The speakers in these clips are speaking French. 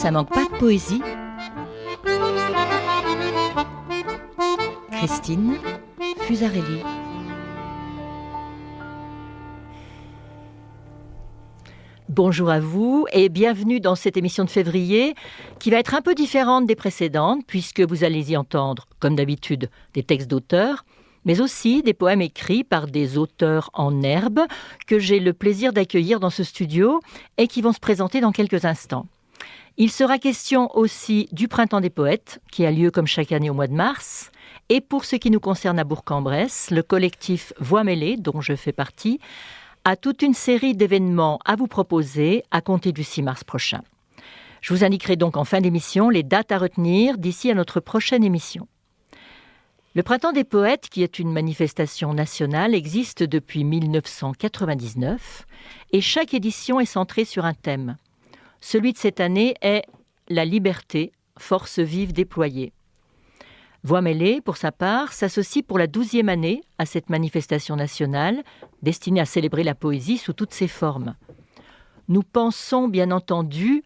Ça manque pas de poésie. Christine Fusarelli. Bonjour à vous et bienvenue dans cette émission de février qui va être un peu différente des précédentes puisque vous allez y entendre, comme d'habitude, des textes d'auteurs, mais aussi des poèmes écrits par des auteurs en herbe que j'ai le plaisir d'accueillir dans ce studio et qui vont se présenter dans quelques instants. Il sera question aussi du Printemps des poètes qui a lieu comme chaque année au mois de mars. Et pour ce qui nous concerne à Bourg-en-Bresse, le collectif Voix mêlée, dont je fais partie, a toute une série d'événements à vous proposer à compter du 6 mars prochain. Je vous indiquerai donc en fin d'émission les dates à retenir d'ici à notre prochaine émission. Le Printemps des poètes, qui est une manifestation nationale, existe depuis 1999 et chaque édition est centrée sur un thème. Celui de cette année est « La liberté, force vive déployée ». Voix mêlée, pour sa part, s'associe pour la 12e année à cette manifestation nationale destinée à célébrer la poésie sous toutes ses formes. Nous pensons bien entendu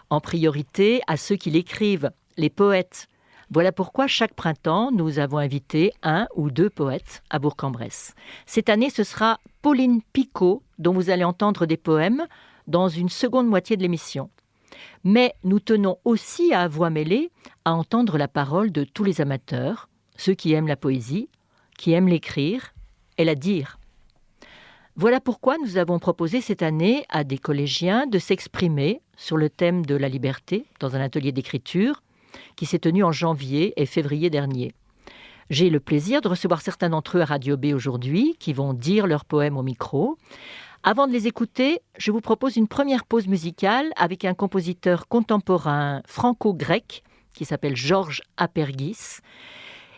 en priorité à ceux qui l'écrivent, les poètes. Voilà pourquoi chaque printemps, nous avons invité un ou deux poètes à Bourg-en-Bresse. Cette année, ce sera Pauline Picot, dont vous allez entendre des poèmes dans une seconde moitié de l'émission. Mais nous tenons aussi à Voix mêlée à entendre la parole de tous les amateurs, ceux qui aiment la poésie, qui aiment l'écrire et la dire. Voilà pourquoi nous avons proposé cette année à des collégiens de s'exprimer sur le thème de la liberté dans un atelier d'écriture qui s'est tenu en janvier et février dernier. J'ai le plaisir de recevoir certains d'entre eux à Radio B aujourd'hui qui vont dire leurs poèmes au micro. Avant de les écouter, je vous propose une première pause musicale avec un compositeur contemporain franco-grec qui s'appelle Georges Apergis.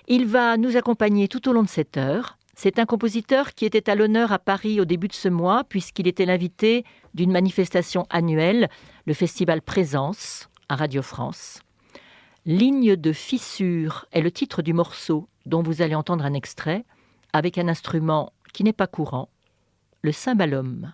Il va nous accompagner tout au long de cette heure. C'est un compositeur qui était à l'honneur à Paris au début de ce mois puisqu'il était l'invité d'une manifestation annuelle, le festival Présence à Radio France. Ligne de fissure est le titre du morceau dont vous allez entendre un extrait avec un instrument qui n'est pas courant, le cymbalum.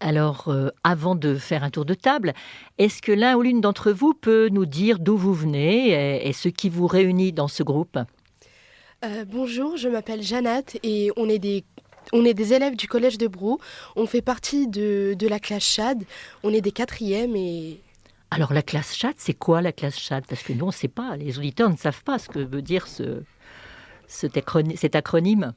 Alors, avant de faire un tour de table, est-ce que l'un ou l'une d'entre vous peut nous dire d'où vous venez et ce qui vous réunit dans ce groupe ? Bonjour, je m'appelle Jeannette et on est des élèves du collège de Brou. On fait partie de la classe Chad. On est des 4e et... Alors, la classe Chad, c'est quoi la classe Chad ? Parce que nous, on ne sait pas, les auditeurs ne savent pas ce que veut dire cet acronyme.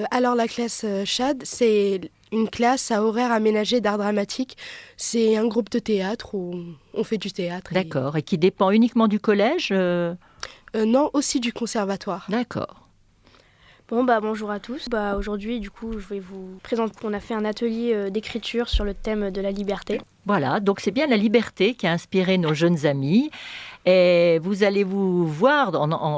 Alors, la classe Chad, c'est une classe à horaire aménagé d'art dramatique. C'est un groupe de théâtre où on fait du théâtre. D'accord, et qui dépend uniquement du collège Non, aussi du conservatoire. D'accord. Bonjour à tous. Aujourd'hui, du coup, je vais vous présenter. On a fait un atelier d'écriture sur le thème de la liberté. Voilà, donc c'est bien la liberté qui a inspiré nos jeunes amis. Et vous allez vous voir,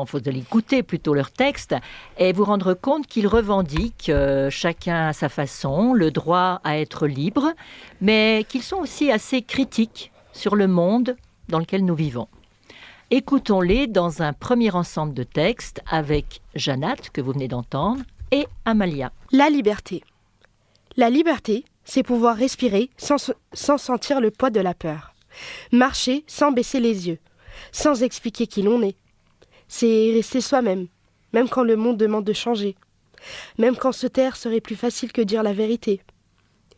vous allez écouter plutôt leur texte et vous rendre compte qu'ils revendiquent, chacun à sa façon, le droit à être libre, mais qu'ils sont aussi assez critiques sur le monde dans lequel nous vivons. Écoutons-les dans un premier ensemble de textes avec Jeannette, que vous venez d'entendre, et Amalia. La liberté. La liberté, c'est pouvoir respirer sans sentir le poids de la peur. Marcher sans baisser les yeux, sans expliquer qui l'on est. C'est rester soi-même, même quand le monde demande de changer. Même quand se taire serait plus facile que dire la vérité.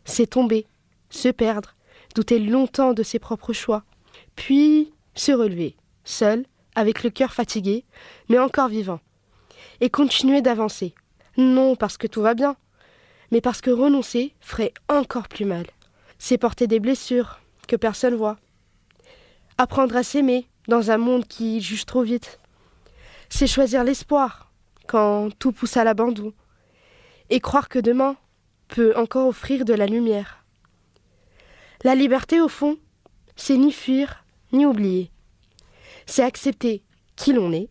C'est tomber, se perdre, douter longtemps de ses propres choix, puis se relever. Seul, avec le cœur fatigué, mais encore vivant, et continuer d'avancer. Non parce que tout va bien, mais parce que renoncer ferait encore plus mal. C'est porter des blessures que personne voit. Apprendre à s'aimer dans un monde qui juge trop vite. C'est choisir l'espoir quand tout pousse à l'abandon, et croire que demain peut encore offrir de la lumière. La liberté, au fond, c'est ni fuir, ni oublier. C'est accepter qui l'on est,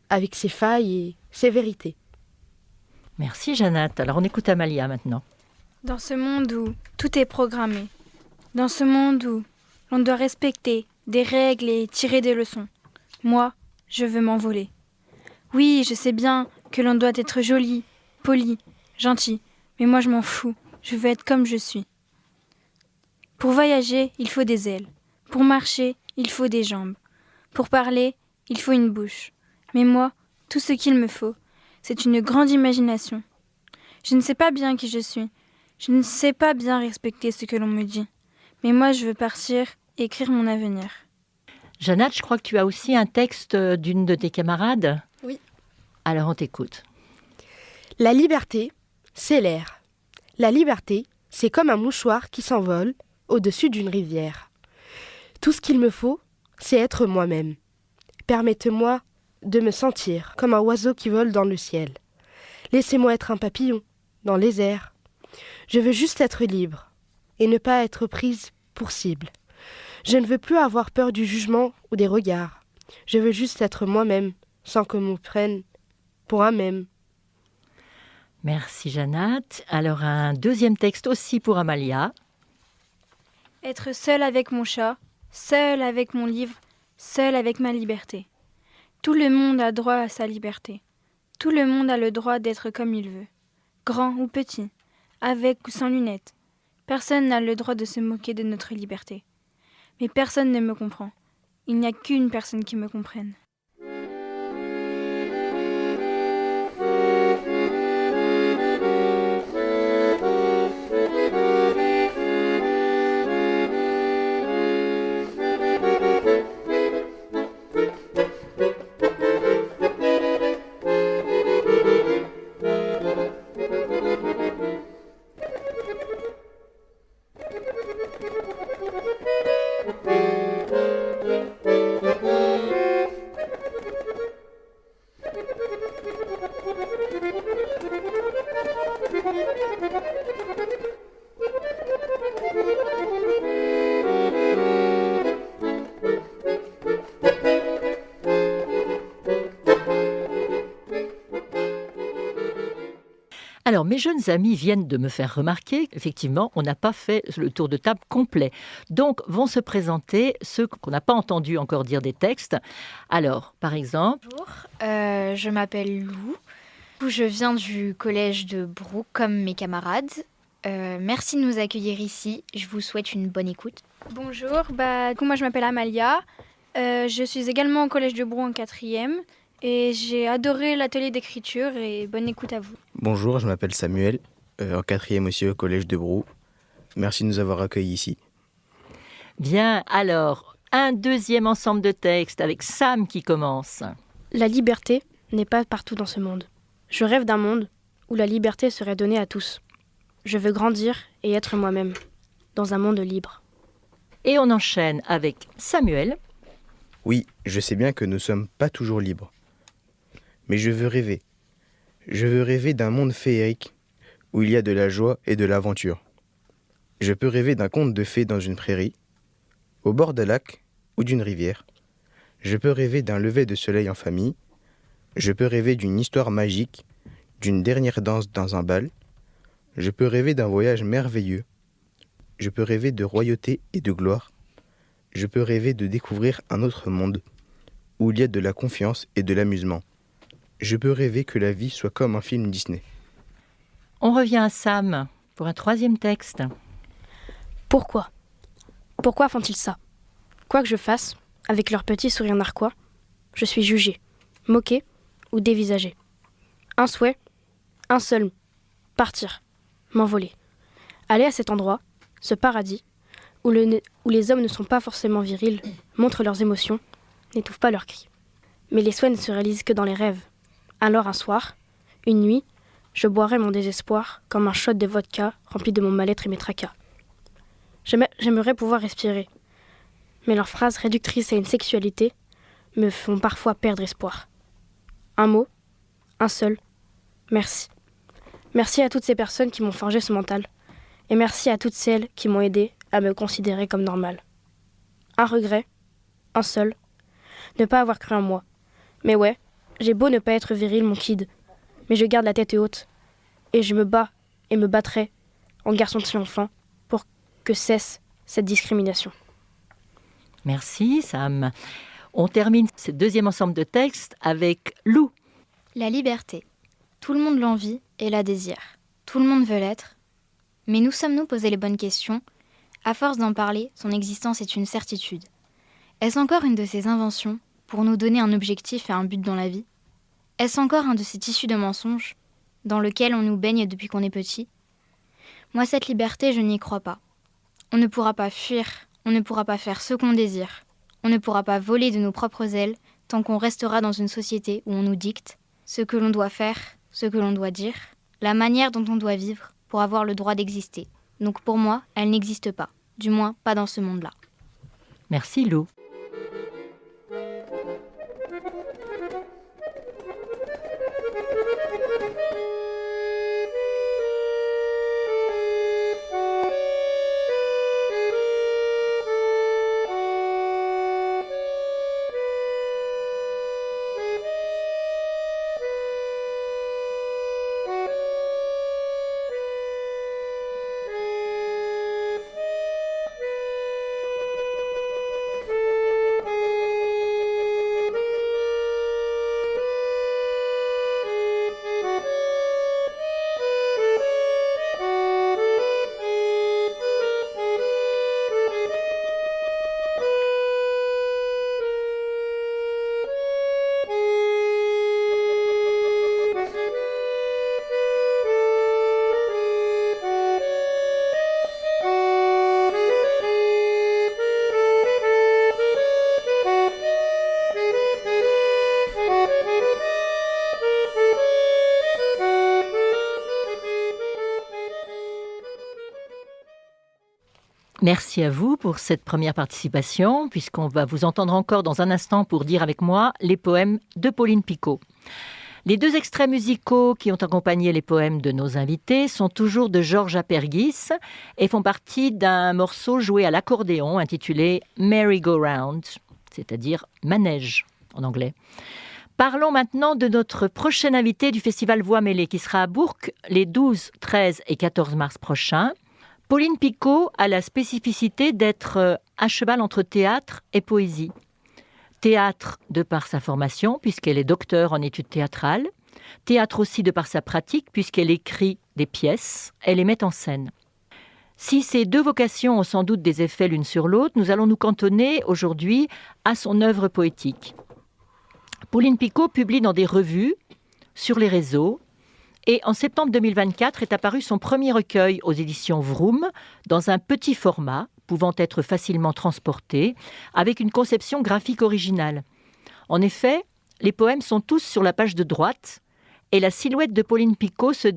avec ses failles et ses vérités. Merci Jeannette. Alors on écoute Amalia maintenant. Dans ce monde où tout est programmé, dans ce monde où l'on doit respecter des règles et tirer des leçons, moi, je veux m'envoler. Oui, je sais bien que l'on doit être joli, poli, gentil, mais moi je m'en fous, je veux être comme je suis. Pour voyager, il faut des ailes. Pour marcher, il faut des jambes. Pour parler, il faut une bouche. Mais moi, tout ce qu'il me faut, c'est une grande imagination. Je ne sais pas bien qui je suis. Je ne sais pas bien respecter ce que l'on me dit. Mais moi, je veux partir et écrire mon avenir. Jeannette, je crois que tu as aussi un texte d'une de tes camarades. Oui. Alors on t'écoute. La liberté, c'est l'air. La liberté, c'est comme un mouchoir qui s'envole au-dessus d'une rivière. Tout ce qu'il me faut, c'est être moi-même. Permettez-moi de me sentir comme un oiseau qui vole dans le ciel. Laissez-moi être un papillon dans les airs. Je veux juste être libre et ne pas être prise pour cible. Je ne veux plus avoir peur du jugement ou des regards. Je veux juste être moi-même sans qu'on me prenne pour un mème. Merci Jeannette. Alors un deuxième texte aussi pour Amalia. Être seule avec mon chat, seule avec mon livre, seule avec ma liberté. Tout le monde a droit à sa liberté. Tout le monde a le droit d'être comme il veut. Grand ou petit, avec ou sans lunettes. Personne n'a le droit de se moquer de notre liberté. Mais personne ne me comprend. Il n'y a qu'une personne qui me comprenne. Alors, mes jeunes amis viennent de me faire remarquer qu'effectivement, on n'a pas fait le tour de table complet. Donc, vont se présenter ceux qu'on n'a pas entendu encore dire des textes. Alors, par exemple... Bonjour, je m'appelle Lou. Je viens du collège de Brou, comme mes camarades. Merci de nous accueillir ici. Je vous souhaite une bonne écoute. Bonjour, moi je m'appelle Amalia. Je suis également au collège de Brou en 4e. Et j'ai adoré l'atelier d'écriture et bonne écoute à vous. Bonjour, je m'appelle Samuel, en 4e aussi au collège de Brou. Merci de nous avoir accueillis ici. Bien, alors, un deuxième ensemble de textes avec Sam qui commence. La liberté n'est pas partout dans ce monde. Je rêve d'un monde où la liberté serait donnée à tous. Je veux grandir et être moi-même, dans un monde libre. Et on enchaîne avec Samuel. Oui, je sais bien que nous ne sommes pas toujours libres. Mais je veux rêver. Je veux rêver d'un monde féerique où il y a de la joie et de l'aventure. Je peux rêver d'un conte de fées dans une prairie, au bord d'un lac ou d'une rivière. Je peux rêver d'un lever de soleil en famille. Je peux rêver d'une histoire magique, d'une dernière danse dans un bal. Je peux rêver d'un voyage merveilleux. Je peux rêver de royauté et de gloire. Je peux rêver de découvrir un autre monde, où il y a de la confiance et de l'amusement. Je peux rêver que la vie soit comme un film Disney. On revient à Sam pour un troisième texte. Pourquoi ? Pourquoi font-ils ça ? Quoi que je fasse, avec leur petit sourire narquois, je suis jugé, moqué ou dévisagé. Un souhait, un seul, partir, m'envoler. Aller à cet endroit, ce paradis, où les hommes ne sont pas forcément virils, montrent leurs émotions, n'étouffent pas leurs cris. Mais les souhaits ne se réalisent que dans les rêves. Alors un soir, une nuit, je boirai mon désespoir comme un shot de vodka rempli de mon mal-être et mes tracas. J'aimerais pouvoir respirer, mais leurs phrases réductrices à une sexualité me font parfois perdre espoir. Un mot, un seul, merci. Merci à toutes ces personnes qui m'ont forgé ce mental, et merci à toutes celles qui m'ont aidé à me considérer comme normal. Un regret, un seul, ne pas avoir cru en moi. Mais ouais, j'ai beau ne pas être viril, mon kid, mais je garde la tête haute, et je me bats et me battrai en garçon triomphant pour que cesse cette discrimination. Merci Sam. On termine ce deuxième ensemble de textes avec Lou. La liberté. Tout le monde l'envie et la désire. Tout le monde veut l'être. Mais nous sommes-nous posé les bonnes questions ? À force d'en parler, son existence est une certitude. Est-ce encore une de ces inventions pour nous donner un objectif et un but dans la vie ? Est-ce encore un de ces tissus de mensonges dans lequel on nous baigne depuis qu'on est petit ? Moi, cette liberté, je n'y crois pas. On ne pourra pas fuir, on ne pourra pas faire ce qu'on désire. On ne pourra pas voler de nos propres ailes tant qu'on restera dans une société où on nous dicte ce que l'on doit faire, ce que l'on doit dire, la manière dont on doit vivre pour avoir le droit d'exister. Donc pour moi, elle n'existe pas. Du moins, pas dans ce monde-là. Merci Lou. Merci à vous pour cette première participation, puisqu'on va vous entendre encore dans un instant pour dire avec moi les poèmes de Pauline Picot. Les deux extraits musicaux qui ont accompagné les poèmes de nos invités sont toujours de Georges Apergis et font partie d'un morceau joué à l'accordéon intitulé Merry Go Round, c'est-à-dire manège en anglais. Parlons maintenant de notre prochain invité du Festival Voix Mêlée qui sera à Bourg les 12, 13 et 14 mars prochains. Pauline Picot a la spécificité d'être à cheval entre théâtre et poésie. Théâtre de par sa formation, puisqu'elle est docteure en études théâtrales. Théâtre aussi de par sa pratique, puisqu'elle écrit des pièces, elle les met en scène. Si ces deux vocations ont sans doute des effets l'une sur l'autre, nous allons nous cantonner aujourd'hui à son œuvre poétique. Pauline Picot publie dans des revues, sur les réseaux, et en septembre 2024 est apparu son premier recueil aux éditions Vroom, dans un petit format, pouvant être facilement transporté, avec une conception graphique originale. En effet, les poèmes sont tous sur la page de droite, et la silhouette de Pauline Picot se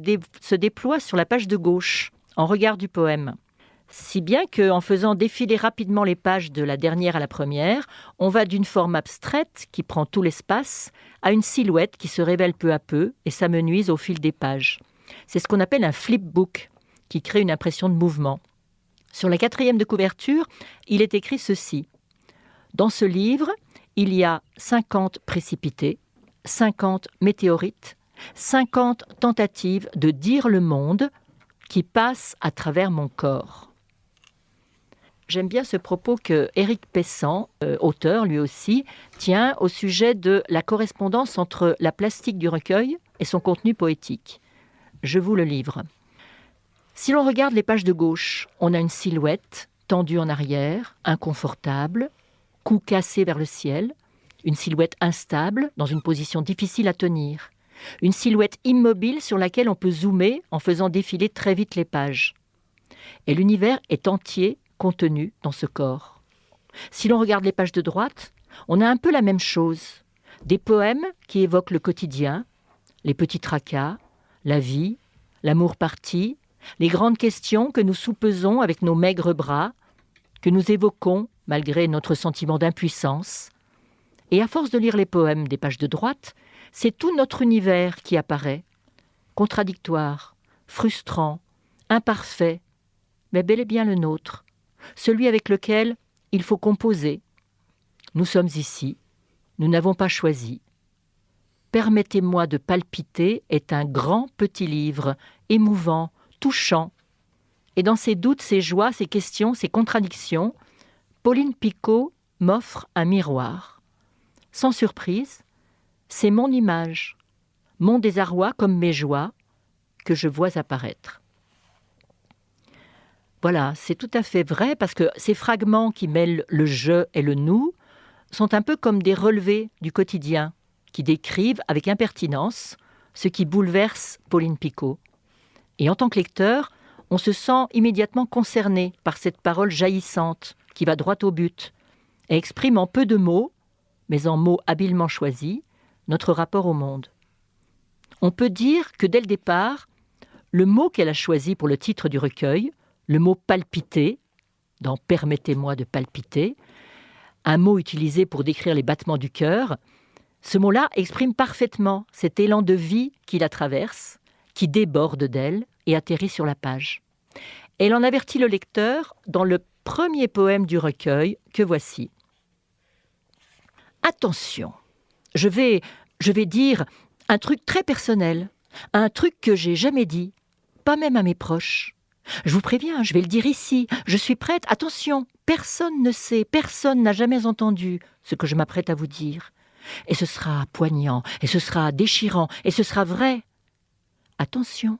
déploie sur la page de gauche. en regard du poème. Si bien qu'en faisant défiler rapidement les pages de la dernière à la première, on va d'une forme abstraite qui prend tout l'espace à une silhouette qui se révèle peu à peu et s'amenuise au fil des pages. C'est ce qu'on appelle un flipbook, qui crée une impression de mouvement. Sur la 4e de couverture, il est écrit ceci. Dans ce livre, il y a 50 précipités, 50 météorites, 50 tentatives de dire le monde qui passent à travers mon corps. J'aime bien ce propos que Éric Pessan, auteur lui aussi, tient au sujet de la correspondance entre la plastique du recueil et son contenu poétique. Je vous le livre. Si l'on regarde les pages de gauche, on a une silhouette tendue en arrière, inconfortable, cou cassé vers le ciel, une silhouette instable, dans une position difficile à tenir, une silhouette immobile sur laquelle on peut zoomer en faisant défiler très vite les pages. Et l'univers est entier contenu dans ce corps. Si l'on regarde les pages de droite, on a un peu la même chose. Des poèmes qui évoquent le quotidien, les petits tracas, la vie, l'amour parti, les grandes questions que nous soupesons avec nos maigres bras, que nous évoquons malgré notre sentiment d'impuissance. Et à force de lire les poèmes des pages de droite, c'est tout notre univers qui apparaît, contradictoire, frustrant, imparfait, mais bel et bien le nôtre, celui avec lequel il faut composer. Nous sommes ici, nous n'avons pas choisi. Permettez-moi de palpiter est un grand petit livre, émouvant, touchant. Et dans ses doutes, ses joies, ses questions, ses contradictions, Pauline Picot m'offre un miroir. Sans surprise, c'est mon image, mon désarroi comme mes joies, que je vois apparaître. Voilà, c'est tout à fait vrai parce que ces fragments qui mêlent le je et le nous sont un peu comme des relevés du quotidien qui décrivent avec impertinence ce qui bouleverse Pauline Picot. Et en tant que lecteur, on se sent immédiatement concerné par cette parole jaillissante qui va droit au but et exprime en peu de mots, mais en mots habilement choisis, notre rapport au monde. On peut dire que dès le départ, le mot qu'elle a choisi pour le titre du recueil, le mot « palpiter », dans « Permettez-moi de palpiter », un mot utilisé pour décrire les battements du cœur, ce mot-là exprime parfaitement cet élan de vie qui la traverse, qui déborde d'elle et atterrit sur la page. Elle en avertit le lecteur dans le premier poème du recueil que voici. Attention, je vais dire un truc très personnel, un truc que j'ai jamais dit, pas même à mes proches. Je vous préviens, je vais le dire ici, je suis prête, attention, personne ne sait, personne n'a jamais entendu ce que je m'apprête à vous dire. Et ce sera poignant, et ce sera déchirant, et ce sera vrai. Attention,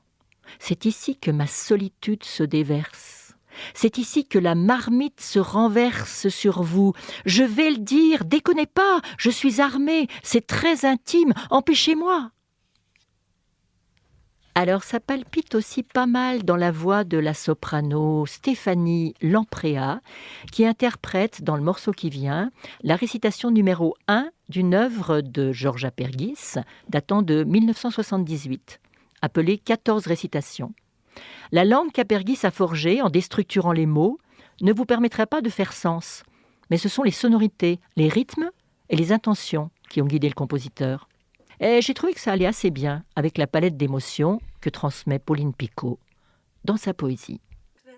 c'est ici que ma solitude se déverse. C'est ici que la marmite se renverse sur vous. Je vais le dire, déconnez pas, je suis armée, c'est très intime, empêchez-moi. Alors ça palpite aussi pas mal dans la voix de la soprano Stéphanie Lampréa, qui interprète dans le morceau qui vient la récitation numéro 1 d'une œuvre de Georges Apergis datant de 1978, appelée 14 récitations. La langue qu'Apergis a forgée en déstructurant les mots ne vous permettrait pas de faire sens, mais ce sont les sonorités, les rythmes et les intentions qui ont guidé le compositeur. Et j'ai trouvé que ça allait assez bien avec la palette d'émotions que transmet Pauline Picot dans sa poésie. Les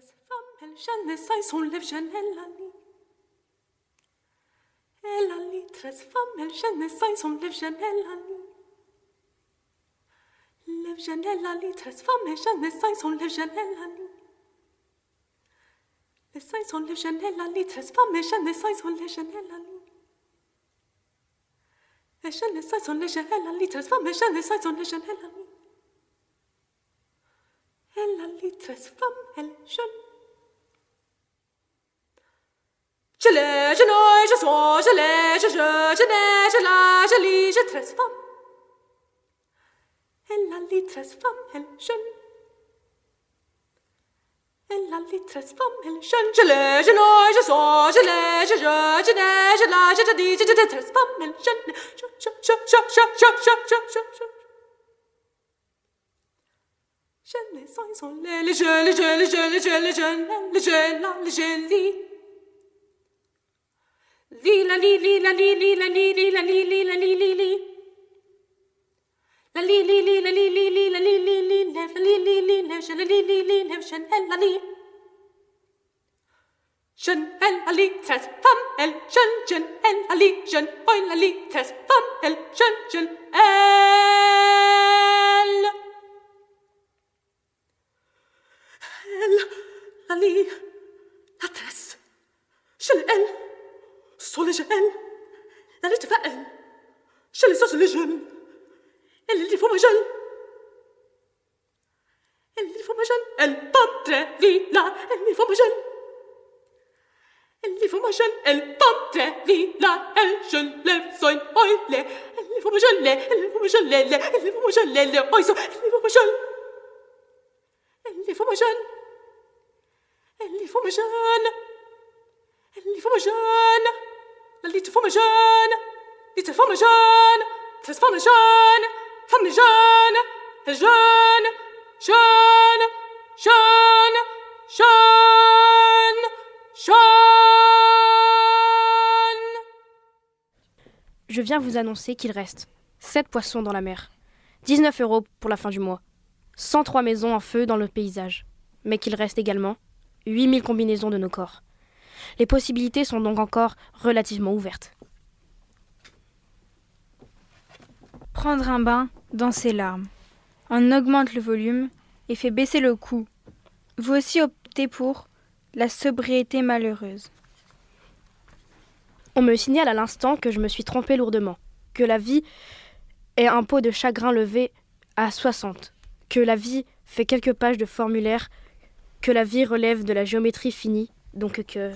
jeunes sailles sont légères, la litre femme, les jeunes sailles sont légères, la litre femme, elle jeune. Je l'ai, je noie, je sois, je l'ai, je n'ai, je la, je lis, je tresse femme. Elle la litre femme, elle jeune. Elle la litre femme, elle jeune. Je l'ai, je noie, je sois, je l'ai, je n'ai, je la, je dis, je tresse femme, elle jeune. les sons sont les jeux, les jeux, les jeux, les jeux, les jeux, les jeux, là, les jeux, li la li li la li li la li li la li li la li li li la li li li la li li li la li li li la li li li la je la li li li la je la li jeune elle la li tres femme elle jeune elle la li jeune oi la li tres femme elle jeune elle la li la tres jeune elle sur les jeunes, la lettre va elle, je les sens sur les jeunes, elle dit faut ma jeune, elle dit faut ma jeune, elle pompe très vite là, elle dit faut ma jeune, elle dit faut ma jeune, elle pompe très vite là, elle jeune lève son oi les, elle dit faut ma jeune les, elle dit faut ma jeune les, elle dit faut ma jeune les oi so, elle dit faut ma jeune, elle dit faut ma jeune, elle dit faut ma jeune, elle dit faut ma jeune. La lite formation, lite formation, transformation, femme des jeunes, les jeunes, jeunes, jeunes, jeunes, jeunes. Je viens vous annoncer qu'il reste 7 poissons dans la mer, 19 € pour la fin du mois, 103 maisons en feu dans le paysage, mais qu'il reste également 8000 combinaisons de nos corps. Les possibilités sont donc encore relativement ouvertes. Prendre un bain dans ses larmes. On augmente le volume et fait baisser le coût. Vous aussi optez pour la sobriété malheureuse. On me signale à l'instant que je me suis trompée lourdement, que la vie est un pot de chagrin levé à 60, que la vie fait quelques pages de formulaire, que la vie relève de la géométrie finie, donc que...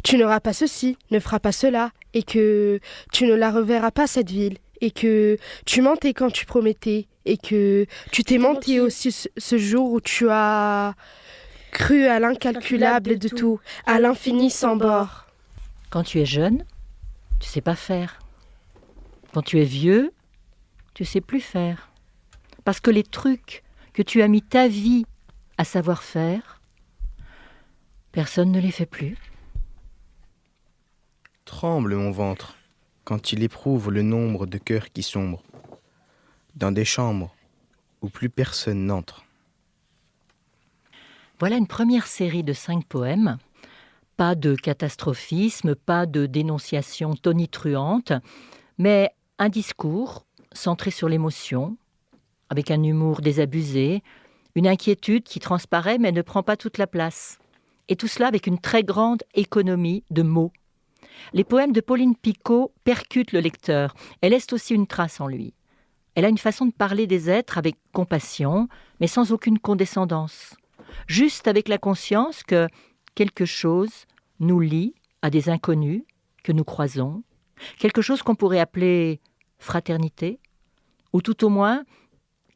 Tu n'auras pas ceci, ne feras pas cela, et que tu ne la reverras pas cette ville, et que tu mentais quand tu promettais, et que tu t'es menti aussi ce jour où tu as cru à l'incalculable de tout, à l'infini sans bord. Quand tu es jeune, tu sais pas faire. Quand tu es vieux, tu sais plus faire. Parce que les trucs que tu as mis ta vie à savoir faire, personne ne les fait plus. Tremble mon ventre, quand il éprouve le nombre de cœurs qui sombrent, dans des chambres où plus personne n'entre. Voilà une première série de 5 poèmes. Pas de catastrophisme, pas de dénonciation tonitruante, mais un discours centré sur l'émotion, avec un humour désabusé, une inquiétude qui transparaît mais ne prend pas toute la place. Et tout cela avec une très grande économie de mots. Les poèmes de Pauline Picot percutent le lecteur et laissent aussi une trace en lui. Elle a une façon de parler des êtres avec compassion, mais sans aucune condescendance. Juste avec la conscience que quelque chose nous lie à des inconnus que nous croisons, quelque chose qu'on pourrait appeler fraternité, ou tout au moins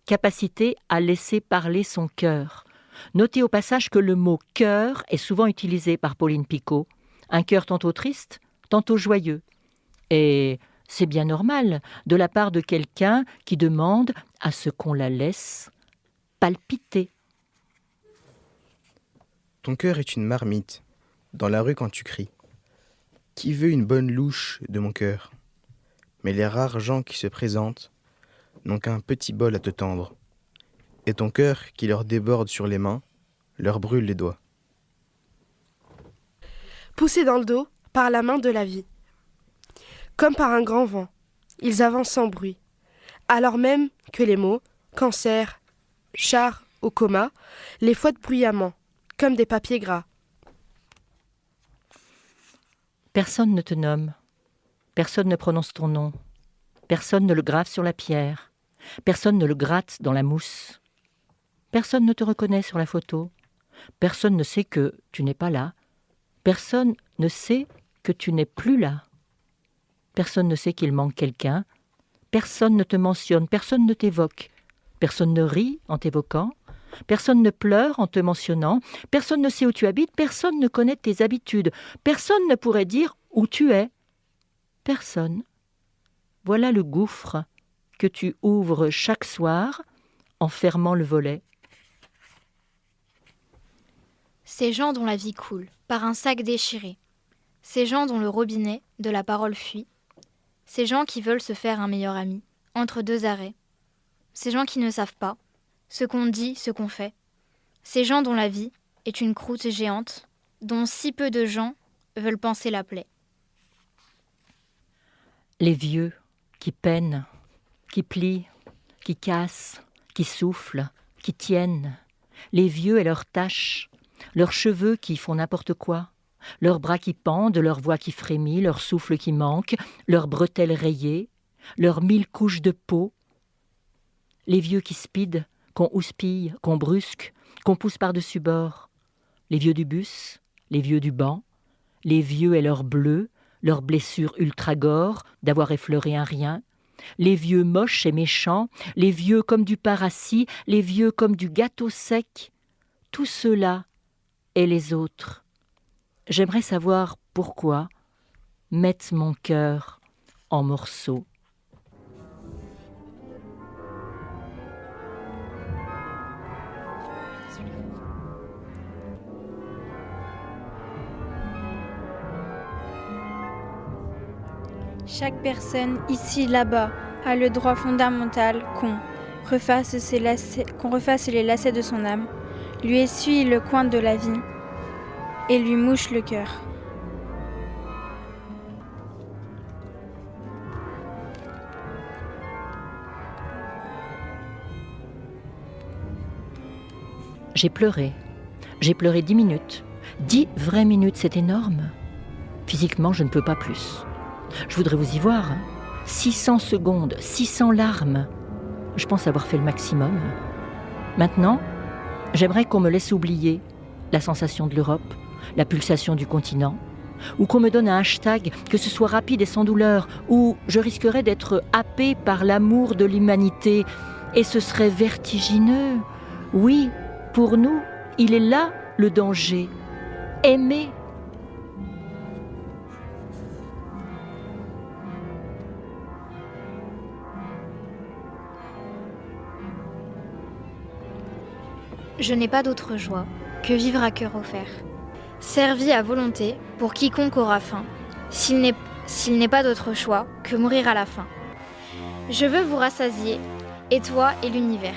capacité à laisser parler son cœur. Notez au passage que le mot « cœur » est souvent utilisé par Pauline Picot. Un cœur tantôt triste, tantôt joyeux. Et c'est bien normal de la part de quelqu'un qui demande à ce qu'on la laisse palpiter. Ton cœur est une marmite, dans la rue quand tu cries. Qui veut une bonne louche de mon cœur? Mais les rares gens qui se présentent n'ont qu'un petit bol à te tendre. Et ton cœur qui leur déborde sur les mains, leur brûle les doigts. Poussés dans le dos par la main de la vie. Comme par un grand vent, ils avancent sans bruit, alors même que les mots, cancer, char au coma, les fouettent bruyamment, comme des papiers gras. Personne ne te nomme, personne ne prononce ton nom, personne ne le grave sur la pierre, personne ne le gratte dans la mousse, personne ne te reconnaît sur la photo, personne ne sait que tu n'es pas là, personne ne sait que tu n'es plus là, personne ne sait qu'il manque quelqu'un, personne ne te mentionne, personne ne t'évoque, personne ne rit en t'évoquant, personne ne pleure en te mentionnant, personne ne sait où tu habites, personne ne connaît tes habitudes, personne ne pourrait dire où tu es. Personne. Voilà le gouffre que tu ouvres chaque soir en fermant le volet Ces gens dont la vie coule, par un sac déchiré. Ces gens dont le robinet de la parole fuit. Ces gens qui veulent se faire un meilleur ami, entre deux arrêts. Ces gens qui ne savent pas, ce qu'on dit, ce qu'on fait. Ces gens dont la vie est une croûte géante, dont si peu de gens veulent penser la plaie. Les vieux qui peinent, qui plient, qui cassent, qui soufflent, qui tiennent. Les vieux et leurs taches, leurs cheveux qui font n'importe quoi, leurs bras qui pendent, leur voix qui frémit, leur souffle qui manque, leurs bretelles rayées, leurs 1000 couches de peau. Les vieux qui speedent, qu'on houspille, qu'on brusque, qu'on pousse par-dessus bord. Les vieux du bus, les vieux du banc, les vieux et leurs bleus, leurs blessures ultra-gore d'avoir effleuré un rien, les vieux moches et méchants, les vieux comme du pain rassis, les vieux comme du gâteau sec, tous ceux-là et les autres. J'aimerais savoir pourquoi mettent mon cœur en morceaux. Chaque personne, ici, là-bas, a le droit fondamental qu'on refasse les lacets de son âme, lui essuie le coin de la vie et lui mouche le cœur. J'ai pleuré 10 minutes. 10 vraies minutes, c'est énorme. Physiquement, je ne peux pas plus. Je voudrais vous y voir. 600 secondes, 600 larmes. Je pense avoir fait le maximum. Maintenant, j'aimerais qu'on me laisse oublier la sensation de l'Europe, la pulsation du continent, ou qu'on me donne un hashtag, que ce soit rapide et sans douleur, où je risquerais d'être happé par l'amour de l'humanité, et ce serait vertigineux. Oui, pour nous, il est là le danger. Aimer. Je n'ai pas d'autre joie que vivre à cœur offert, servi à volonté pour quiconque aura faim, s'il n'est pas d'autre choix que mourir à la fin. Je veux vous rassasier, et toi et l'univers.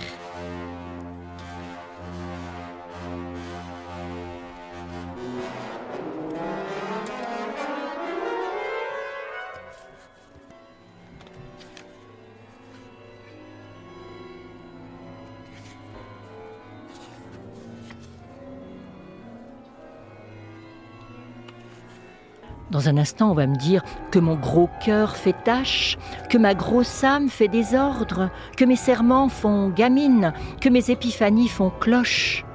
Dans un instant, on va me dire que mon gros cœur fait tache, que ma grosse âme fait désordre, que mes serments font gamine, que mes épiphanies font cloche.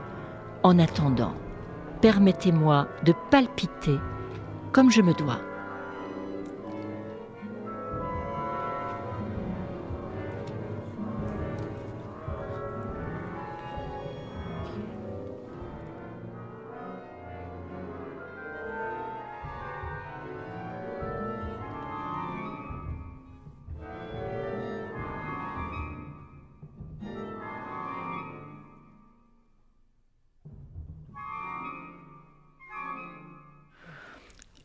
En attendant, permettez-moi de palpiter comme je me dois.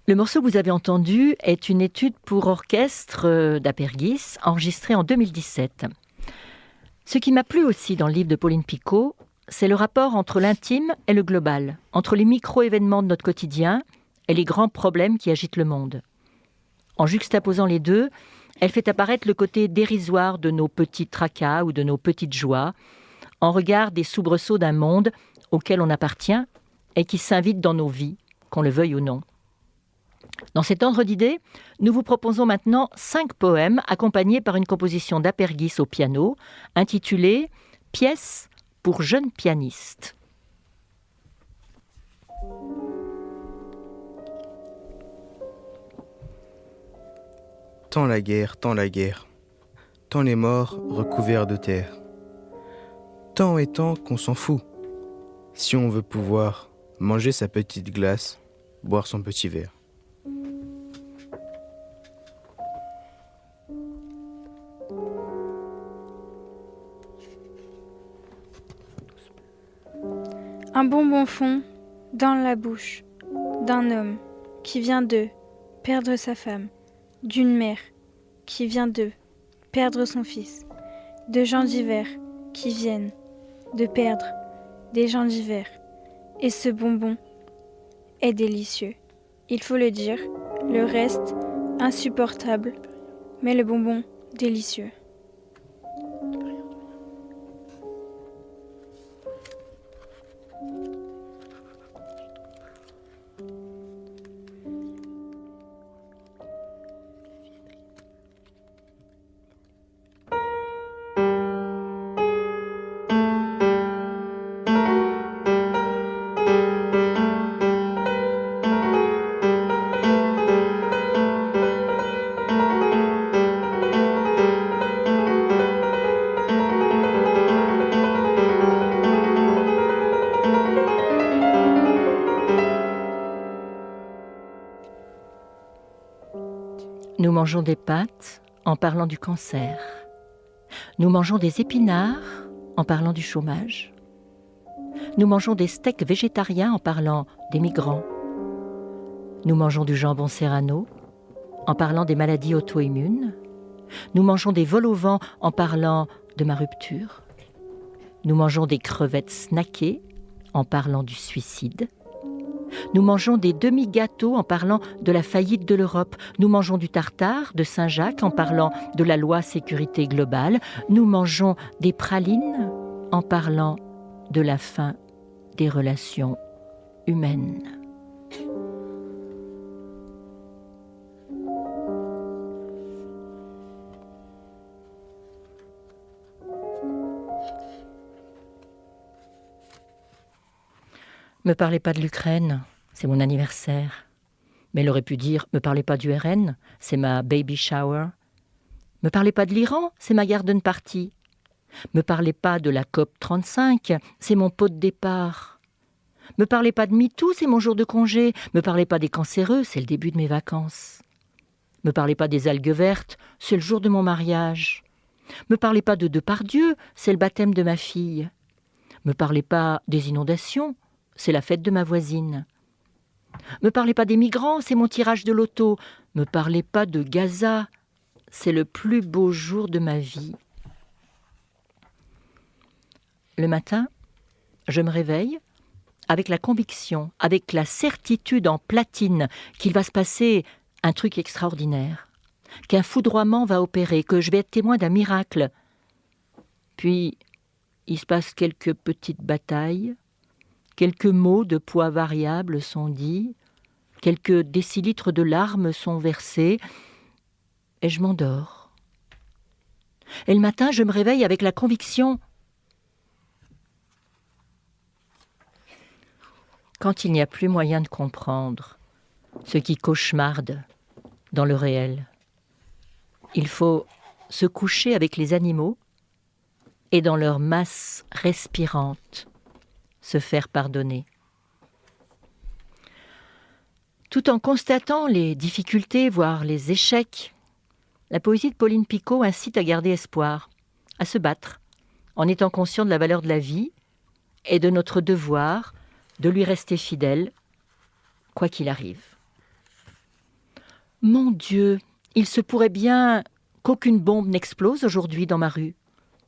Le morceau que vous avez entendu est une étude pour orchestre d'Apergis, enregistrée en 2017. Ce qui m'a plu aussi dans le livre de Pauline Picot, c'est le rapport entre l'intime et le global, entre les micro-événements de notre quotidien et les grands problèmes qui agitent le monde. En juxtaposant les deux, elle fait apparaître le côté dérisoire de nos petits tracas ou de nos petites joies, en regard des soubresauts d'un monde auquel on appartient et qui s'invite dans nos vies, qu'on le veuille ou non. Dans cet ordre d'idées, nous vous proposons maintenant 5 poèmes accompagnés par une composition d'Apergis au piano, intitulée « Pièce pour jeunes pianistes ». Tant la guerre, tant les morts recouverts de terre. Tant et tant qu'on s'en fout. Si on veut pouvoir manger sa petite glace, boire son petit verre. Un bonbon fond dans la bouche d'un homme qui vient de perdre sa femme, d'une mère qui vient de perdre son fils, de gens divers qui viennent de perdre des gens divers. Et ce bonbon est délicieux. Il faut le dire, le reste insupportable, mais le bonbon délicieux. Nous mangeons des pâtes en parlant du cancer. Nous mangeons des épinards en parlant du chômage. Nous mangeons des steaks végétariens en parlant des migrants. Nous mangeons du jambon serrano en parlant des maladies auto-immunes. Nous mangeons des vols au vent en parlant de ma rupture. Nous mangeons des crevettes snackées en parlant du suicide. Nous mangeons des demi-gâteaux en parlant de la faillite de l'Europe. Nous mangeons du tartare de Saint-Jacques en parlant de la loi sécurité globale. Nous mangeons des pralines en parlant de la fin des relations humaines. Me parlez pas de l'Ukraine, c'est mon anniversaire. Mais elle aurait pu dire, me parlez pas du RN, c'est ma baby shower. Me parlez pas de l'Iran, c'est ma garden party. Me parlez pas de la COP 35, c'est mon pot de départ. Me parlez pas de MeToo, c'est mon jour de congé. Me parlez pas des cancéreux, c'est le début de mes vacances. Me parlez pas des algues vertes, c'est le jour de mon mariage. Me parlez pas de Depardieu, c'est le baptême de ma fille. Me parlez pas des inondations, c'est la fête de ma voisine. Me parlez pas des migrants, c'est mon tirage de loto. Me parlez pas de Gaza, c'est le plus beau jour de ma vie. Le matin, je me réveille avec la conviction, avec la certitude en platine qu'il va se passer un truc extraordinaire, qu'un foudroiement va opérer, que je vais être témoin d'un miracle. Puis, il se passe quelques petites batailles, quelques mots de poids variable sont dits, quelques décilitres de larmes sont versés, et je m'endors. Et le matin, je me réveille avec la conviction, quand il n'y a plus moyen de comprendre ce qui cauchemarde dans le réel, il faut se coucher avec les animaux et dans leur masse respirante, se faire pardonner. Tout en constatant les difficultés, voire les échecs, la poésie de Pauline Picot incite à garder espoir, à se battre, en étant conscient de la valeur de la vie et de notre devoir de lui rester fidèle, quoi qu'il arrive. Mon Dieu, il se pourrait bien qu'aucune bombe n'explose aujourd'hui dans ma rue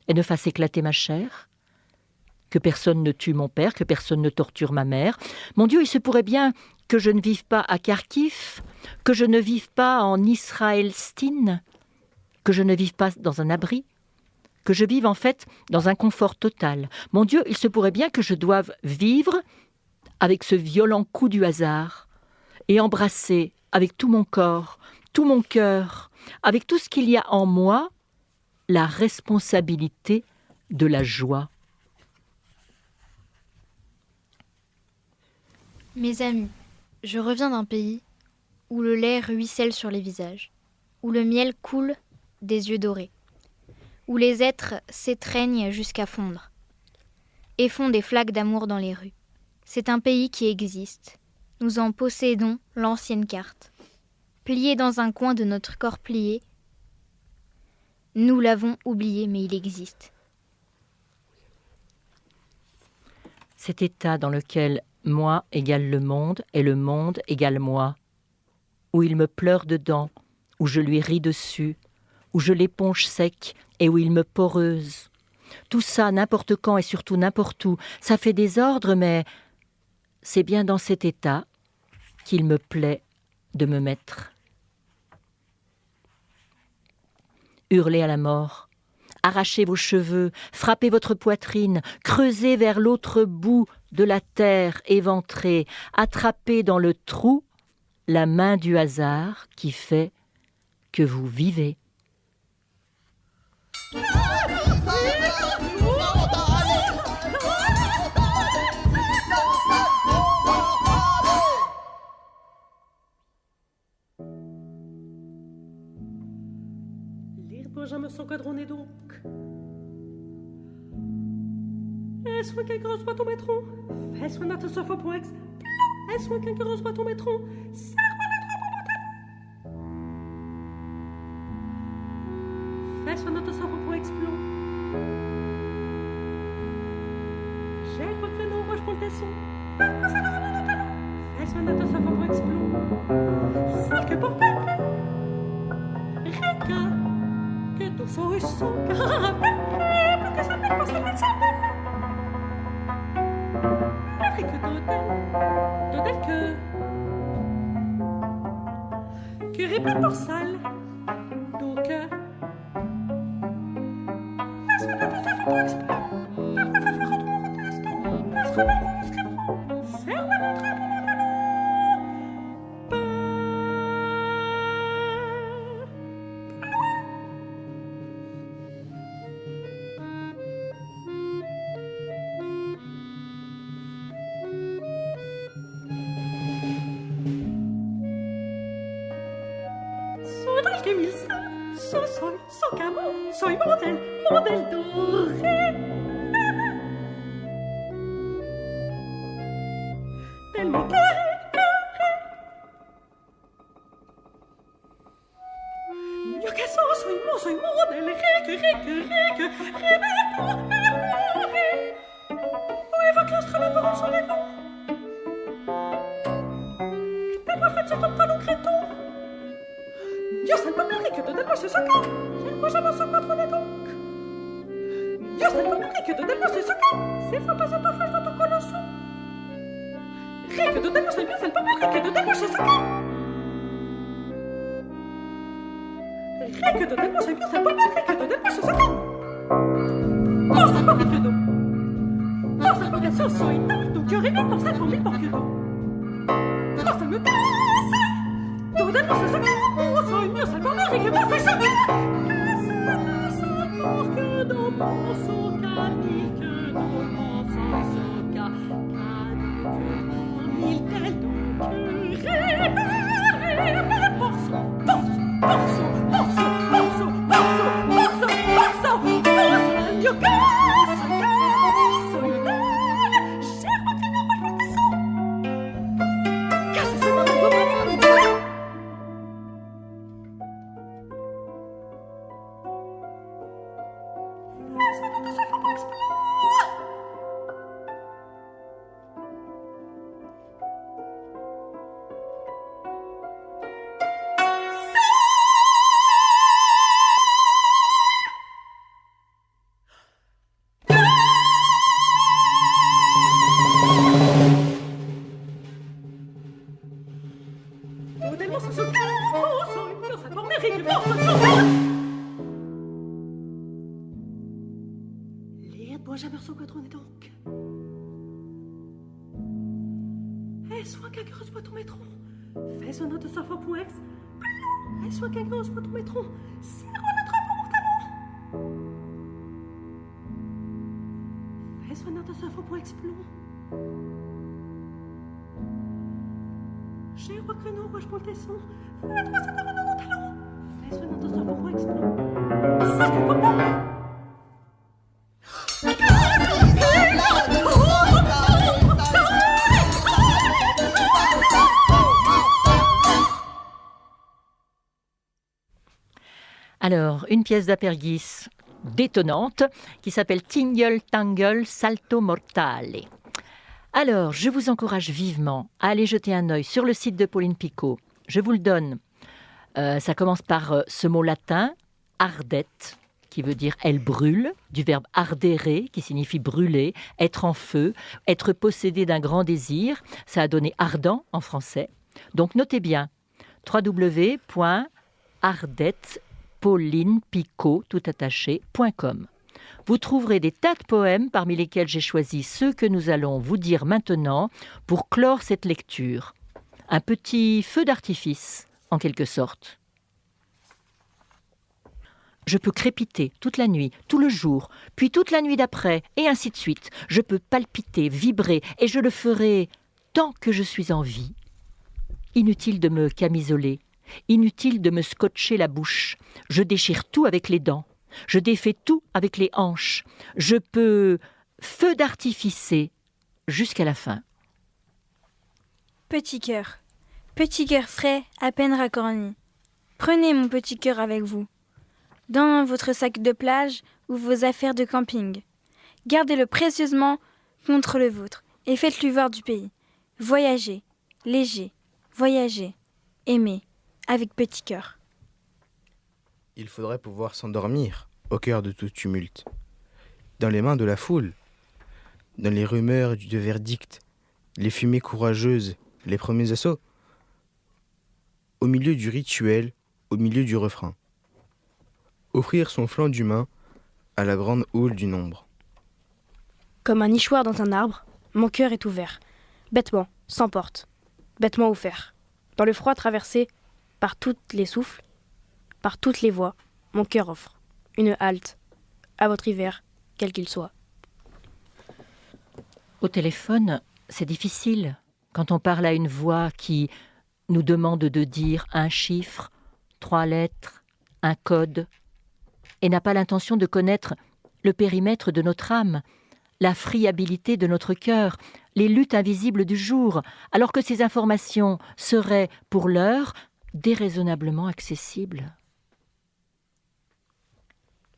et ne fasse éclater ma chair, que personne ne tue mon père, que personne ne torture ma mère. Mon Dieu, il se pourrait bien que je ne vive pas à Kharkiv, que je ne vive pas en Israël-Stine, que je ne vive pas dans un abri, que je vive en fait dans un confort total. Mon Dieu, il se pourrait bien que je doive vivre avec ce violent coup du hasard et embrasser avec tout mon corps, tout mon cœur, avec tout ce qu'il y a en moi, la responsabilité de la joie. Mes amis, je reviens d'un pays où le lait ruisselle sur les visages, où le miel coule des yeux dorés, où les êtres s'étreignent jusqu'à fondre et font des flaques d'amour dans les rues. C'est un pays qui existe. Nous en possédons l'ancienne carte. Pliée dans un coin de notre corps plié, nous l'avons oublié, mais il existe. Cet état dans lequel Moi égale le monde et le monde égale moi. Où il me pleure dedans, où je lui ris dessus, où je l'éponge sec et où il me poreuse. Tout ça, n'importe quand et surtout n'importe où, ça fait désordre, mais c'est bien dans cet état qu'il me plaît de me mettre. Hurlez à la mort, arrachez vos cheveux, frappez votre poitrine, creusez vers l'autre bout de la terre éventrée, attrapez dans le trou la main du hasard qui fait que vous vivez. Benjamin s'encadronner donc. Est-ce qu'un gros soit ton maîtron? Est-ce qu'on a ton sofa pour ex? Est-ce qu'un gros soit ton maîtron? Est-ce qu'on a ton sofa pour explon? J'ai quoi que non, moi je prends le tesson. Est-ce qu'on a ton sofa pour explon? Sale que pour pépé. Réca. Que tout soit son carabin, plus que ça ne pense pas de ça. Avec d'hôtel que répète pour sale. Donc, est-ce qu'on a tout ça pour expliquer? Est-ce qu'on a tout ça pour faire la montre pour mon talon? Soy modèle doré. Tellement carré. Mieux que ça, soy modèle, où évoque l'instrument pour sur les vents. T'es pas fait sur ton talon créton. Dieu seul peut mériter que de donner ce soca. Moi j'avais ce patron donc. Dieu seul peut mériter que de donner ce soca. C'est fois pas un fait dans ton colosso. Rien que de donner ce bien, c'est pas mériter que de donner ce soca. Rien que de donner ce bien, c'est pas mériter que de donner ce soca. Oh, ça peut que d'eau. Oh, ça peut que ça soit une donc je rêve pour ça pour mille pour que d'eau. Oh, ça me passe. Donne-moi ce soca. Oh, soy mieux, ça peut mériter que de ce soca. Pour que dans mon soca, ni que dans mon soca, il tel donc réparé porceau, Benjamin s'encadronner donc. Soit qu'un gros soit ton maîtron. Fais son autre sofa pour ex. Soit qu'un gros soit ton maîtron. Serre notre pantalon. Fais son autre sofa pour explon. J'ai roi créneau, roi je prends le tesson. Fais trois ça dans mon talon. Fais son autre sofa pour explon. Ça que pour moi. Alors, une pièce d'Apergis détonnante qui s'appelle Tingle Tangle Salto Mortale. Alors, je vous encourage vivement à aller jeter un œil sur le site de Pauline Picot. Je vous le donne. Ça commence par ce mot latin, ardette, qui veut dire elle brûle, du verbe ardere, qui signifie brûler, être en feu, être possédé d'un grand désir. Ça a donné ardent en français. Donc notez bien, www.ardettePaulinePicot.com. Vous trouverez des tas de poèmes parmi lesquels j'ai choisi ceux que nous allons vous dire maintenant pour clore cette lecture. Un petit feu d'artifice, en quelque sorte. Je peux crépiter toute la nuit, tout le jour, puis toute la nuit d'après, et ainsi de suite. Je peux palpiter, vibrer, et je le ferai tant que je suis en vie. Inutile de me camisoler, inutile de me scotcher la bouche. Je déchire tout avec les dents. Je défais tout avec les hanches. Je peux feu d'artificer jusqu'à la fin. Petit cœur frais, à peine racorni. Prenez mon petit cœur avec vous, dans votre sac de plage ou vos affaires de camping. Gardez-le précieusement contre le vôtre et faites-lui voir du pays. Voyagez, léger, voyagez, aimez, avec petit cœur. Il faudrait pouvoir s'endormir au cœur de tout tumulte, dans les mains de la foule, dans les rumeurs du verdict, les fumées courageuses, les premiers assauts, au milieu du rituel, au milieu du refrain. Offrir son flanc d'humain à la grande houle du nombre. Comme un nichoir dans un arbre, mon cœur est ouvert, bêtement, sans porte, bêtement offert. Dans le froid traversé par toutes les souffles, par toutes les voies, mon cœur offre une halte à votre hiver, quel qu'il soit. Au téléphone, c'est difficile quand on parle à une voix qui nous demande de dire un chiffre, 3 lettres, un code, et n'a pas l'intention de connaître le périmètre de notre âme, la friabilité de notre cœur, les luttes invisibles du jour, alors que ces informations seraient, pour l'heure, déraisonnablement accessibles.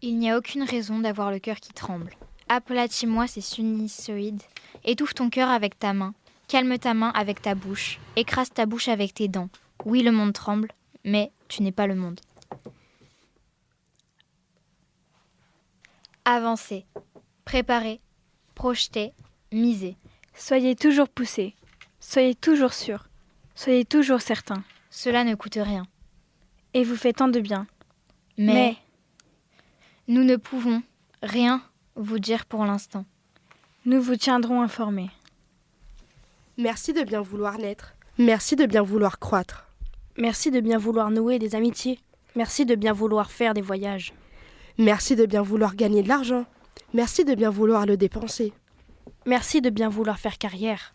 Il n'y a aucune raison d'avoir le cœur qui tremble. Aplatis-moi ces sinusoïdes. Étouffe ton cœur avec ta main. Calme ta main avec ta bouche. Écrase ta bouche avec tes dents. Oui, le monde tremble, mais tu n'es pas le monde. Avancez, préparez, projetez, misez. Soyez toujours poussés, soyez toujours sûrs, soyez toujours certains. Cela ne coûte rien. Et vous fait tant de bien. Mais nous ne pouvons rien vous dire pour l'instant. Nous vous tiendrons informés. Merci de bien vouloir naître. Merci de bien vouloir croître. Merci de bien vouloir nouer des amitiés. Merci de bien vouloir faire des voyages. Merci de bien vouloir gagner de l'argent. Merci de bien vouloir le dépenser. Merci de bien vouloir faire carrière.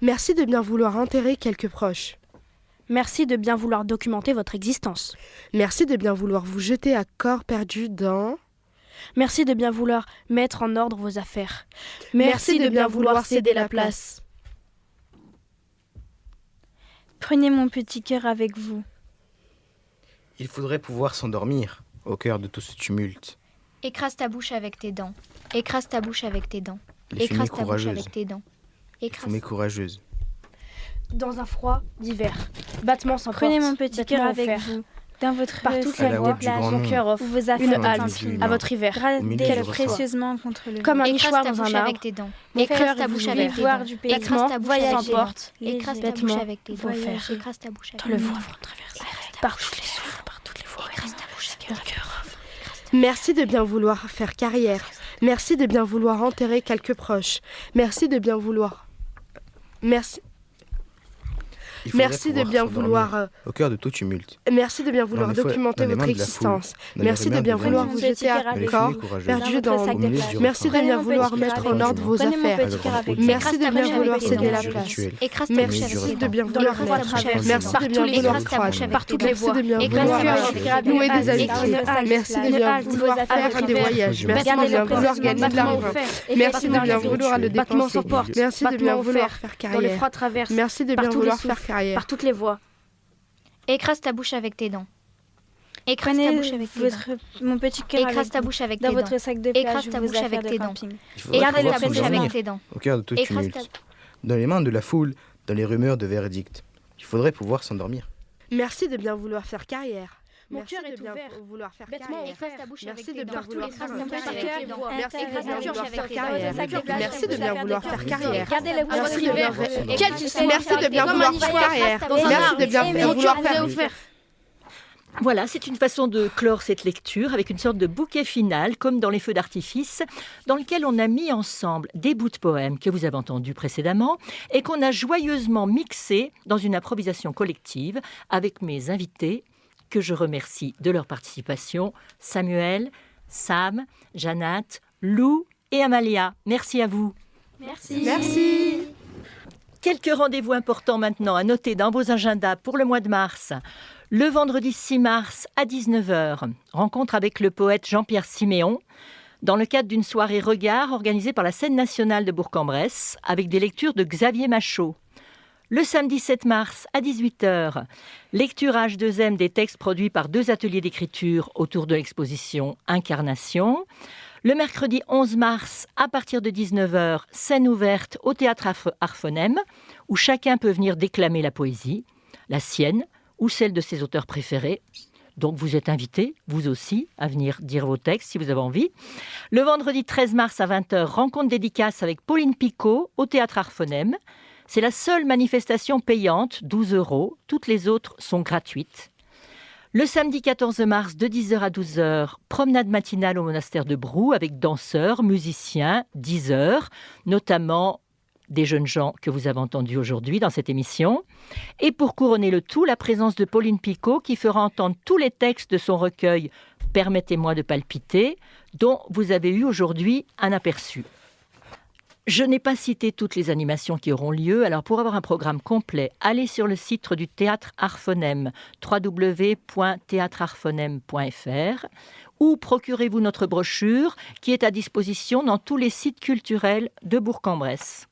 Merci de bien vouloir enterrer quelques proches. Merci de bien vouloir documenter votre existence. Merci de bien vouloir vous jeter à corps perdu dans... Merci de bien vouloir mettre en ordre vos affaires. Merci de bien vouloir céder la place. Prenez mon petit cœur avec vous. Il faudrait pouvoir s'endormir au cœur de tout ce tumulte. Écrase ta bouche avec tes dents. Écrase ta bouche avec tes dents. Les fumées Écrase ta bouche courageuses. avec tes dents. Les Écrase. fumées courageuses. Dans un froid d'hiver, battement sans Prenez porte, mon petit bêtement cœur avec offert. vous. Dans votre Par toutes À les la voies, haute du grand mon nombre. cœur offre où vos affaires une halte intimes. à votre hiver. Au milieu du Gardez-le refrain. précieusement contre le Comme vent. un Écrase nichoir ta dans bouche un avec arbre. tes dents. Mon Écrase cœur ta est bouche ouvert. avec tes Voir dents. du pays. Écrase ta bouche avec Sans tes dents. porte, Écrase ta bouche bêtement avec tes dents. offert. Écrase ta bouche avec Dans le tes vent dents. vont traverser par toutes les souffles, par toutes les voies. Écrase ta bouche avec Mon tes dents. cœur offre. Merci de bien vouloir faire carrière. Merci de bien vouloir enterrer quelques proches. Merci de bien vouloir... Merci de bien vouloir... Au cœur de tout tumulte. Merci de bien vouloir Dans les documenter dans les votre mains de la existence. foule, dans les Merci de rumeurs bien du vouloir verdict, vous jeter à avec les corps fumées courageuses. perdu Dans votre dans... sac Au de milieu plage. du Merci de refrain. bien Prenez mon vouloir petit mettre cœur en avec ordre vous. vos Prenez mon affaires. petit cœur avec Merci vous. Merci de Écrase ta bien bouche vouloir avec tes céder dents. la du place. rituel. Écrase ta Merci bouche avec tes de dents. bien Dans le vouloir froid naître. traverse Merci par de tous bien les vouloir Écrase ta croître. bouche avec par tes toutes dents. les Merci voies. de bien Écrase vouloir ta bouche avec tes dents. nouer des amitiés. Écrase Merci de bien vouloir faire des voyages. Merci de bien vouloir gagner de l'argent. Merci de bien vouloir le Battement dépenser. sans porte, Merci de bien battement vouloir offert. faire Dans le carrière. froid traverse Merci de par bien tous les vouloir souffles, faire carrière. par toutes les voies. Écrase ta bouche avec tes dents. Écrase ta Prenez bouche avec tes dents. mon petit cœur Écrase avec ta vous. bouche avec Dans tes votre dents. sac de Écrase plage ta ou vos bouche avec affaires de tes dents. camping. Il faudrait Écrase pouvoir ta bouche s'endormir avec tes dents. au cœur de tout Écrase tumulte. ta... dans les mains de la foule, dans les rumeurs de verdict. Il faudrait pouvoir s'endormir. Merci de bien vouloir faire carrière. Mon Merci cœur de est bien ouvert. vouloir faire Bêtement, carrière. efface ta bouche Merci avec de tes bien dents. Tous vouloir les faire phrases dans carrière. carrière. Merci de bien Écrase vouloir la faire avec carrière. tes dents. Merci de bien vouloir faire carrière. Regardez la Merci bouche de bien ouverte. vouloir- Quel succès. Merci de bien vouloir faire carrière. Merci de bien vouloir faire. Voilà, c'est une façon de clore cette lecture avec une sorte de bouquet final, comme dans les feux d'artifice, dans lequel on a mis ensemble des bouts de poèmes que vous avez entendus précédemment et qu'on a joyeusement mixés dans une improvisation collective avec mes invités, que je remercie de leur participation, Samuel, Sam, Jeannette, Lou et Amalia. Merci à vous. Merci. Quelques rendez-vous importants maintenant à noter dans vos agendas pour le mois de mars. Le vendredi 6 mars à 19h, rencontre avec le poète Jean-Pierre Siméon dans le cadre d'une soirée regard organisée par la Scène nationale de Bourg-en-Bresse avec des lectures de Xavier Machaut. Le samedi 7 mars à 18h, lecture H2M des textes produits par 2 ateliers d'écriture autour de l'exposition Incarnation. Le mercredi 11 mars, à partir de 19h, scène ouverte au Théâtre Arphonem, où chacun peut venir déclamer la poésie, la sienne ou celle de ses auteurs préférés. Donc vous êtes invités, vous aussi, à venir dire vos textes si vous avez envie. Le vendredi 13 mars à 20h, rencontre dédicace avec Pauline Picot au Théâtre Arphonem. C'est la seule manifestation payante, 12 €. Toutes les autres sont gratuites. Le samedi 14 mars, de 10h à 12h, promenade matinale au monastère de Brou avec danseurs, musiciens, 10h, notamment des jeunes gens que vous avez entendus aujourd'hui dans cette émission. Et pour couronner le tout, la présence de Pauline Picot qui fera entendre tous les textes de son recueil « Permettez-moi de palpiter », dont vous avez eu aujourd'hui un aperçu. Je n'ai pas cité toutes les animations qui auront lieu, alors pour avoir un programme complet, allez sur le site du Théâtre Arphonem, www.theatrearphonem.fr, ou procurez-vous notre brochure qui est à disposition dans tous les sites culturels de Bourg-en-Bresse.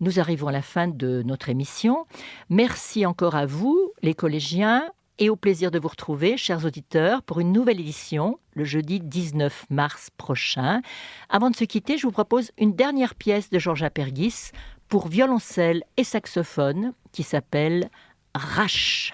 Nous arrivons à la fin de notre émission. Merci encore à vous, les collégiens, et au plaisir de vous retrouver, chers auditeurs, pour une nouvelle édition, le jeudi 19 mars prochain. Avant de se quitter, je vous propose une dernière pièce de Georges Apergis pour violoncelle et saxophone qui s'appelle « Rache ».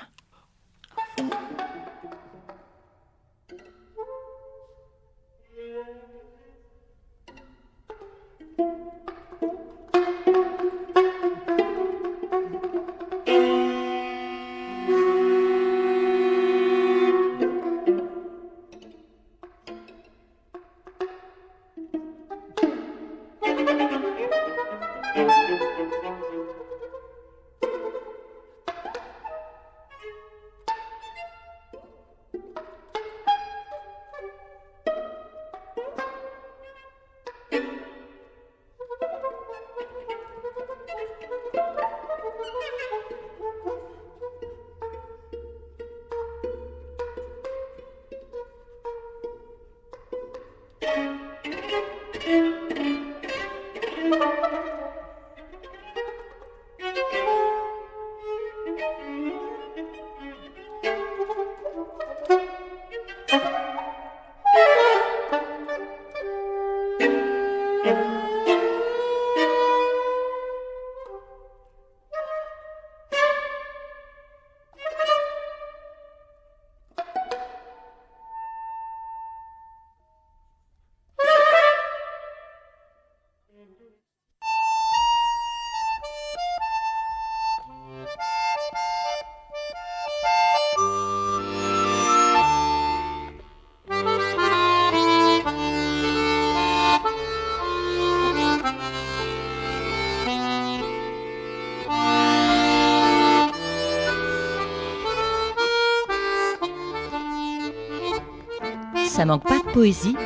Ça manque pas de poésie.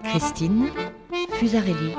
Christine Fusarelli.